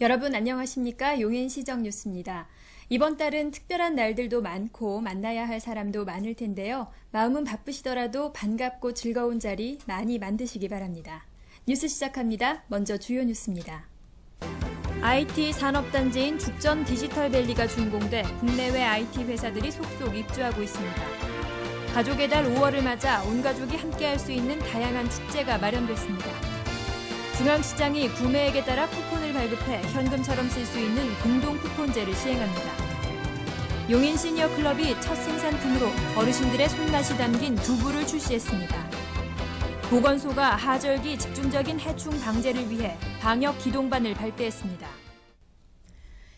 여러분 안녕하십니까? 용인시정 뉴스입니다. 이번 달은 특별한 날들도 많고 만나야 할 사람도 많을 텐데요. 마음은 바쁘시더라도 반갑고 즐거운 자리 많이 만드시기 바랍니다. 뉴스 시작합니다. 먼저 주요 뉴스입니다. IT 산업단지인 죽전 디지털밸리가 준공돼 국내외 IT 회사들이 속속 입주하고 있습니다. 가족의 달 5월을 맞아 온 가족이 함께할 수 있는 다양한 축제가 마련됐습니다. 중앙시장이 구매액에 따라 쿠폰을 발급해 현금처럼 쓸 수 있는 공동 쿠폰제를 시행합니다. 용인 시니어클럽이 첫 생산품으로 어르신들의 손맛이 담긴 두부를 출시했습니다. 보건소가 하절기 집중적인 해충 방제를 위해 방역 기동반을 발대했습니다.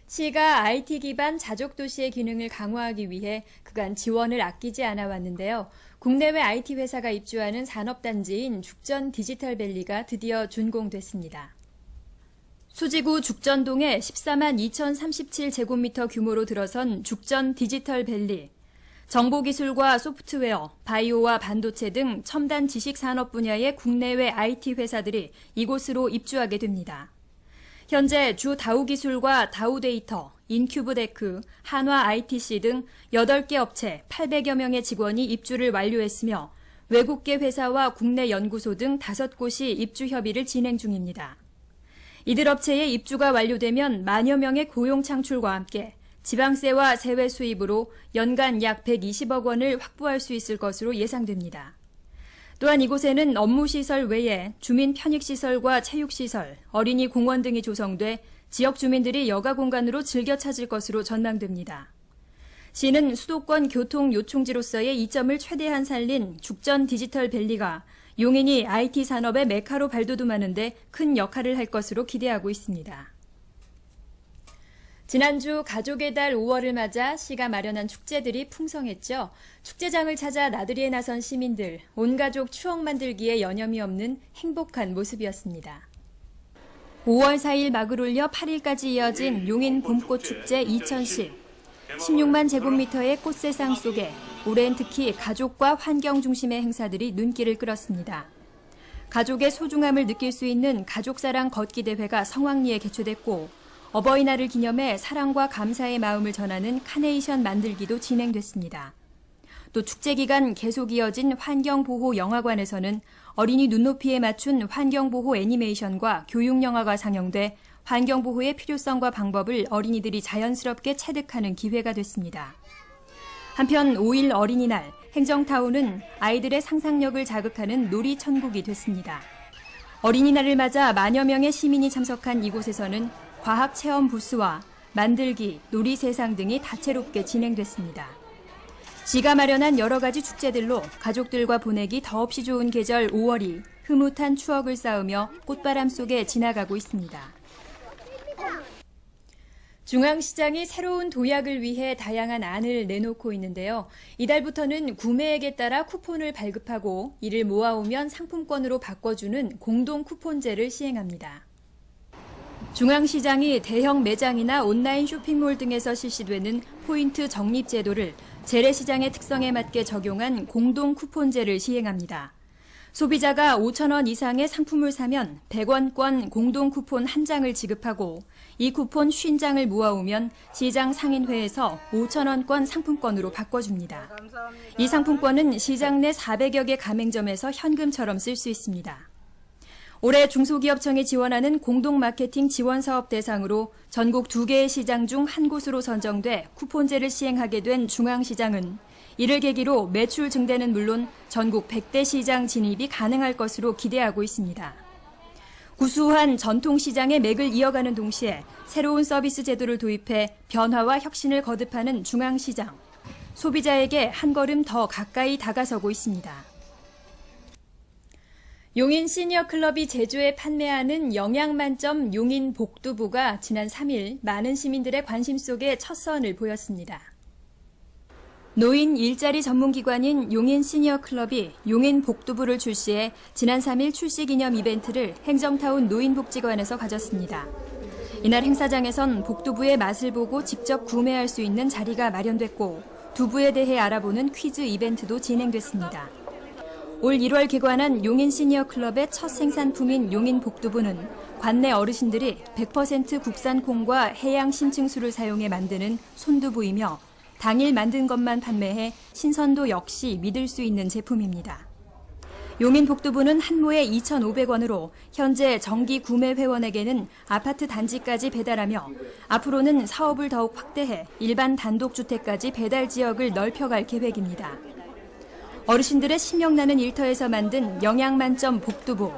시가 IT 기반 자족도시의 기능을 강화하기 위해 그간 지원을 아끼지 않아 왔는데요. 국내외 IT 회사가 입주하는 산업단지인 죽전 디지털밸리가 드디어 준공됐습니다. 수지구 죽전동에 14만 2,037제곱미터 규모로 들어선 죽전 디지털밸리. 정보기술과 소프트웨어, 바이오와 반도체 등 첨단 지식산업 분야의 국내외 IT 회사들이 이곳으로 입주하게 됩니다. 현재 주 다우기술과 다우데이터, 인큐브데크, 한화ITC 등 8개 업체 800여 명의 직원이 입주를 완료했으며 외국계 회사와 국내 연구소 등 5곳이 입주 협의를 진행 중입니다. 이들 업체의 입주가 완료되면 만여 명의 고용 창출과 함께 지방세와 세외 수입으로 연간 약 120억 원을 확보할 수 있을 것으로 예상됩니다. 또한 이곳에는 업무시설 외에 주민 편익시설과 체육시설, 어린이 공원 등이 조성돼 지역 주민들이 여가 공간으로 즐겨 찾을 것으로 전망됩니다. 시는 수도권 교통 요충지로서의 이점을 최대한 살린 죽전 디지털밸리가 용인이 IT 산업의 메카로 발돋움하는데 큰 역할을 할 것으로 기대하고 있습니다. 지난주 가족의 달 5월을 맞아 시가 마련한 축제들이 풍성했죠. 축제장을 찾아 나들이에 나선 시민들, 온 가족 추억 만들기에 여념이 없는 행복한 모습이었습니다. 5월 4일 막을 올려 8일까지 이어진 용인 봄꽃축제 2010. 16만 제곱미터의 꽃세상 속에 올해는 특히 가족과 환경 중심의 행사들이 눈길을 끌었습니다. 가족의 소중함을 느낄 수 있는 가족사랑 걷기 대회가 성황리에 개최됐고 어버이날을 기념해 사랑과 감사의 마음을 전하는 카네이션 만들기도 진행됐습니다. 또 축제 기간 계속 이어진 환경보호 영화관에서는 어린이 눈높이에 맞춘 환경보호 애니메이션과 교육영화가 상영돼 환경보호의 필요성과 방법을 어린이들이 자연스럽게 체득하는 기회가 됐습니다. 한편 5일 어린이날, 행정타운은 아이들의 상상력을 자극하는 놀이천국이 됐습니다. 어린이날을 맞아 만여 명의 시민이 참석한 이곳에서는 과학체험 부스와 만들기, 놀이세상 등이 다채롭게 진행됐습니다. 시가 마련한 여러 가지 축제들로 가족들과 보내기 더없이 좋은 계절 5월이 흐뭇한 추억을 쌓으며 꽃바람 속에 지나가고 있습니다. 중앙시장이 새로운 도약을 위해 다양한 안을 내놓고 있는데요. 이달부터는 구매액에 따라 쿠폰을 발급하고 이를 모아오면 상품권으로 바꿔주는 공동 쿠폰제를 시행합니다. 중앙시장이 대형 매장이나 온라인 쇼핑몰 등에서 실시되는 포인트 적립 제도를 재래시장의 특성에 맞게 적용한 공동 쿠폰제를 시행합니다. 소비자가 5,000원 이상의 상품을 사면 100원권 공동 쿠폰 1장을 지급하고 이 쿠폰 50장을 모아오면 시장 상인회에서 5,000원권 상품권으로 바꿔줍니다. 이 상품권은 시장 내 400여 개 가맹점에서 현금처럼 쓸 수 있습니다. 올해 중소기업청이 지원하는 공동마케팅 지원사업 대상으로 전국 2개의 시장 중 한 곳으로 선정돼 쿠폰제를 시행하게 된 중앙시장은 이를 계기로 매출 증대는 물론 전국 100대 시장 진입이 가능할 것으로 기대하고 있습니다. 구수한 전통시장의 맥을 이어가는 동시에 새로운 서비스 제도를 도입해 변화와 혁신을 거듭하는 중앙시장. 소비자에게 한 걸음 더 가까이 다가서고 있습니다. 용인 시니어클럽이 제조해 판매하는 영양만점 용인 복두부가 지난 3일 많은 시민들의 관심 속에 첫 선을 보였습니다. 노인 일자리 전문기관인 용인 시니어클럽이 용인 복두부를 출시해 지난 3일 출시 기념 이벤트를 행정타운 노인복지관에서 가졌습니다. 이날 행사장에선 복두부의 맛을 보고 직접 구매할 수 있는 자리가 마련됐고 두부에 대해 알아보는 퀴즈 이벤트도 진행됐습니다. 올 1월 개관한 용인 시니어클럽의 첫 생산품인 용인 복두부는 관내 어르신들이 100% 국산 콩과 해양 심층수를 사용해 만드는 손두부이며 당일 만든 것만 판매해 신선도 역시 믿을 수 있는 제품입니다. 용인 복두부는 한 모에 2,500원으로 현재 정기 구매 회원에게는 아파트 단지까지 배달하며 앞으로는 사업을 더욱 확대해 일반 단독주택까지 배달 지역을 넓혀갈 계획입니다. 어르신들의 신명나는 일터에서 만든 영양 만점 복두부.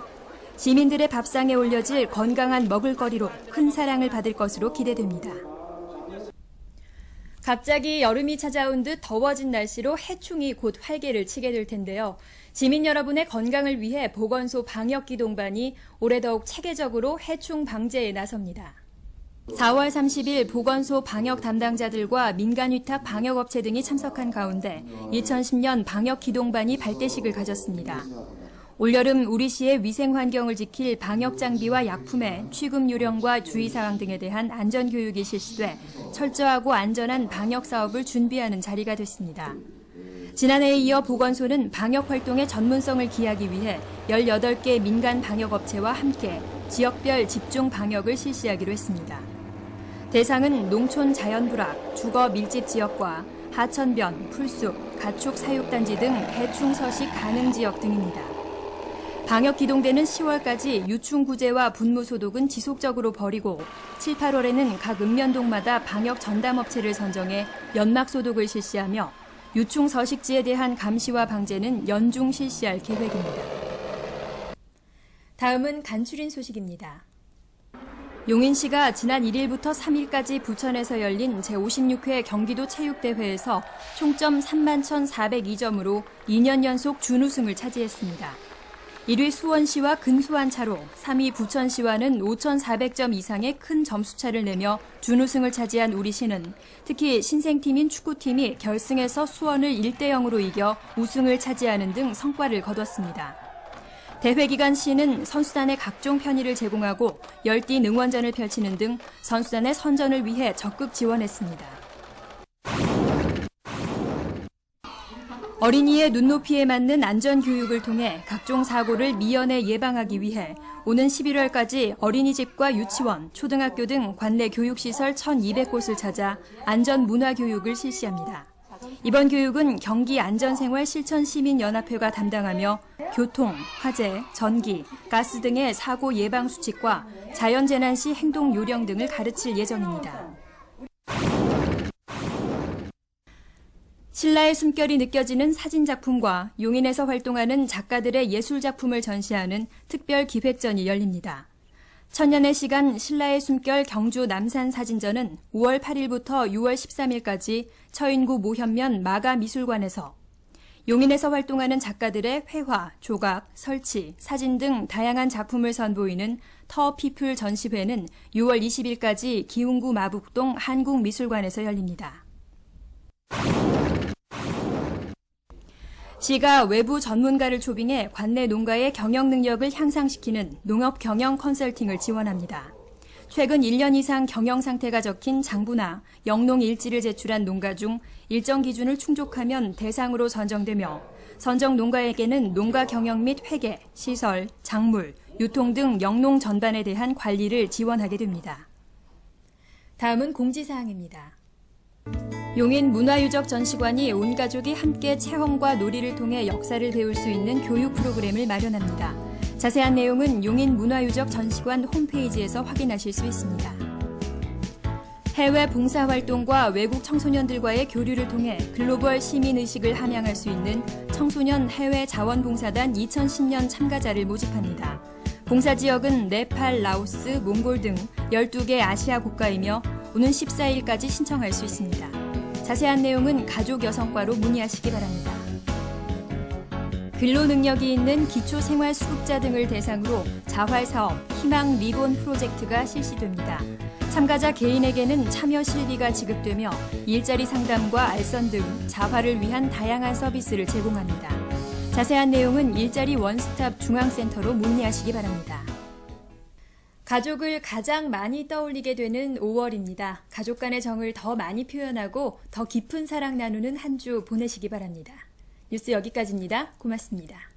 시민들의 밥상에 올려질 건강한 먹을거리로 큰 사랑을 받을 것으로 기대됩니다. 갑자기 여름이 찾아온 듯 더워진 날씨로 해충이 곧 활개를 치게 될 텐데요. 시민 여러분의 건강을 위해 보건소 방역기동반이 올해 더욱 체계적으로 해충 방제에 나섭니다. 4월 30일 보건소 방역 담당자들과 민간위탁 방역업체 등이 참석한 가운데 2010년 방역기동반이 발대식을 가졌습니다. 올여름 우리시의 위생환경을 지킬 방역장비와 약품의 취급 요령과 주의사항 등에 대한 안전교육이 실시돼 철저하고 안전한 방역사업을 준비하는 자리가 됐습니다. 지난해에 이어 보건소는 방역활동의 전문성을 기하기 위해 18개 민간 방역업체와 함께 지역별 집중 방역을 실시하기로 했습니다. 대상은 농촌 자연불악, 주거 밀집 지역과 하천변, 풀숲, 가축 사육단지 등 해충 서식 가능 지역 등입니다. 방역 기동대는 10월까지 유충 구제와 분무 소독은 지속적으로 벌이고 7, 8월에는 각 읍면동마다 방역 전담업체를 선정해 연막 소독을 실시하며 유충 서식지에 대한 감시와 방제는 연중 실시할 계획입니다. 다음은 간추린 소식입니다. 용인시가 지난 1일부터 3일까지 부천에서 열린 제56회 경기도 체육대회에서 총점 31,402점으로 2년 연속 준우승을 차지했습니다. 1위 수원시와 근소한 차로 3위 부천시와는 5,400점 이상의 큰 점수차를 내며 준우승을 차지한 우리시는 특히 신생팀인 축구팀이 결승에서 수원을 1대0으로 이겨 우승을 차지하는 등 성과를 거뒀습니다. 대회 기간 시는 선수단의 각종 편의를 제공하고 열띤 응원전을 펼치는 등 선수단의 선전을 위해 적극 지원했습니다. 어린이의 눈높이에 맞는 안전교육을 통해 각종 사고를 미연에 예방하기 위해 오는 11월까지 어린이집과 유치원, 초등학교 등 관내 교육시설 1,200곳을 찾아 안전문화교육을 실시합니다. 이번 교육은 경기안전생활실천시민연합회가 담당하며 교통, 화재, 전기, 가스 등의 사고 예방 수칙과 자연재난 시 행동 요령 등을 가르칠 예정입니다. 신라의 숨결이 느껴지는 사진작품과 용인에서 활동하는 작가들의 예술작품을 전시하는 특별 기획전이 열립니다. 천년의 시간 신라의 숨결 경주 남산 사진전은 5월 8일부터 6월 13일까지 처인구 모현면 마가미술관에서 용인에서 활동하는 작가들의 회화, 조각, 설치, 사진 등 다양한 작품을 선보이는 터피플 전시회는 6월 20일까지 기흥구 마북동 한국미술관에서 열립니다. 시가 외부 전문가를 초빙해 관내 농가의 경영 능력을 향상시키는 농업 경영 컨설팅을 지원합니다. 최근 1년 이상 경영 상태가 적힌 장부나 영농 일지를 제출한 농가 중 일정 기준을 충족하면 대상으로 선정되며 선정 농가에게는 농가 경영 및 회계, 시설, 작물, 유통 등 영농 전반에 대한 관리를 지원하게 됩니다. 다음은 공지사항입니다. 용인 문화유적 전시관이 온 가족이 함께 체험과 놀이를 통해 역사를 배울 수 있는 교육 프로그램을 마련합니다. 자세한 내용은 용인 문화유적 전시관 홈페이지에서 확인하실 수 있습니다. 해외 봉사활동과 외국 청소년들과의 교류를 통해 글로벌 시민의식을 함양할 수 있는 청소년 해외 자원봉사단 2010년 참가자를 모집합니다. 봉사지역은 네팔, 라오스, 몽골 등 12개 아시아 국가이며 오는 14일까지 신청할 수 있습니다. 자세한 내용은 가족여성과로 문의하시기 바랍니다. 근로능력이 있는 기초생활수급자 등을 대상으로 자활사업, 희망 리본 프로젝트가 실시됩니다. 참가자 개인에게는 참여 실비가 지급되며 일자리 상담과 알선 등 자활을 위한 다양한 서비스를 제공합니다. 자세한 내용은 일자리 원스톱 중앙센터로 문의하시기 바랍니다. 가족을 가장 많이 떠올리게 되는 5월입니다. 가족 간의 정을 더 많이 표현하고 더 깊은 사랑 나누는 한 주 보내시기 바랍니다. 뉴스 여기까지입니다. 고맙습니다.